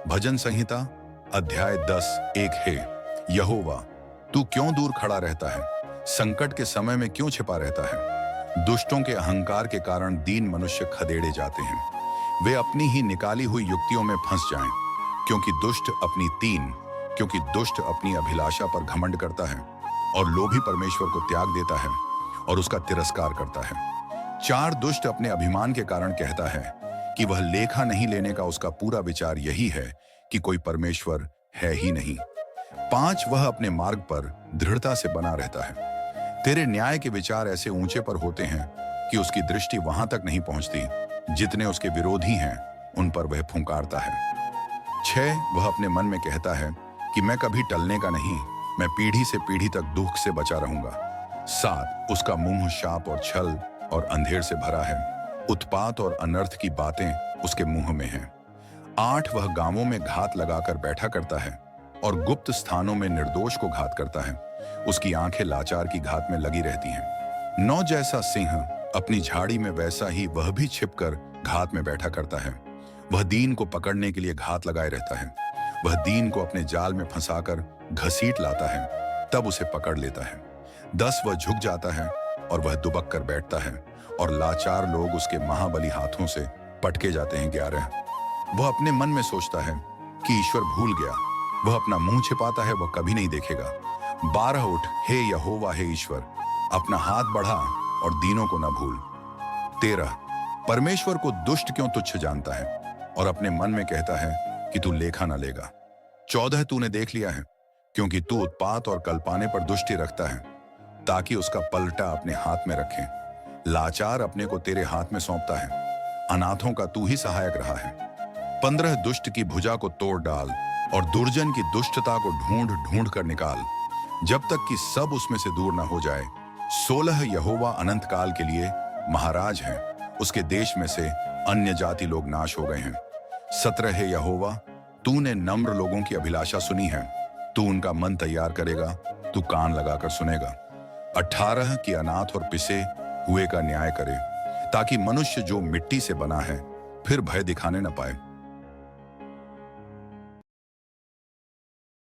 भजन संहिता अध्याय 10:1 हे यहोवा, तू क्यों दूर खड़ा रहता है? संकट के समय में क्यों छिपा रहता है? दुष्टों के अहंकार के कारण दीन मनुष्य खदेड़े जाते हैं। वे अपनी ही निकाली हुई युक्तियों में फंस जाएं, क्योंकि दुष्ट अपनी अभिलाषा पर घमंड करता है और लोभी परमेश्वर को त्याग देता है और उसका तिरस्कार करता है। 4 दुष्ट अपने अभिमान के कारण कहता है कि वह लेखा नहीं लेने का उसका पूरा विचार यही है कि कोई परमेश्वर है ही नहीं। 5 वह अपने मार्ग पर दृढ़ता से बना रहता है। तेरे न्याय के विचार ऐसे ऊंचे पर होते हैं कि उसकी दृष्टि वहां तक नहीं पहुंचती। जितने उसके विरोधी हैं उन पर वह फुंकारता है। 6 वह अपने मन में कहता है कि मैं कभी टलने का नहीं, मैं पीढ़ी से पीढ़ी तक दुख से बचा रहूंगा। 7 उसका मुंह शाप और छल और अंधेर से भरा है। उत्पात और अनर्थ की बातें उसके मुंह में हैं। 8 वह गांवों में घात लगाकर बैठा करता है और गुप्त स्थानों में निर्दोष को घात करता है। उसकी आंखें लाचार की घात में लगी रहती हैं। 9 जैसा सिंह अपनी झाड़ी में, वैसा ही वह भी छिपकर घात में बैठा करता है। वह दीन को पकड़ने के लिए घात लगाए रहता है। वह दीन को अपने जाल में फंसाकर घसीट लाता है, तब उसे पकड़ लेता है। 10 वह झुक जाता है और वह दुबक कर बैठता है और लाचार लोग उसके महाबली हाथों से पटके जाते हैं। 11 वह अपने मन में सोचता है कि ईश्वर भूल गया, वह अपना मुंह छिपाता है, वह कभी नहीं देखेगा। 12 उठ हे यहोवा, हे ईश्वर, अपना हाथ बढ़ा और दीनों को न भूल। 13 परमेश्वर को दुष्ट क्यों तुच्छ जानता है और अपने मन में कहता है कि तू लेखा न लेगा। 14 तूने देख लिया है, क्योंकि तू उत्पात और कल्पाने पर दुष्टि रखता है, ताकि उसका पलटा अपने हाथ में रखे। लाचार अपने को तेरे हाथ में सौंपता है, अनाथों का तू ही सहायक रहा है। 15 दुष्ट की भुजा को तोड़ डाल और दुर्जन की दुष्टता को ढूंढ ढूंढ कर निकाल, जब तक कि सब उसमें से दूर न हो जाए। 16 यहोवा अनंत काल के लिए महाराज है, उसके देश में से अन्य जाति लोग नाश हो गए हैं। 17 है यहोवा, तूने नम्र लोगों की अभिलाषा सुनी है, तू उनका मन तैयार करेगा, तू कान लगाकर सुनेगा। 18 कि अनाथ और पिसे हुए का न्याय करे, ताकि मनुष्य जो मिट्टी से बना है फिर भय दिखाने न पाए।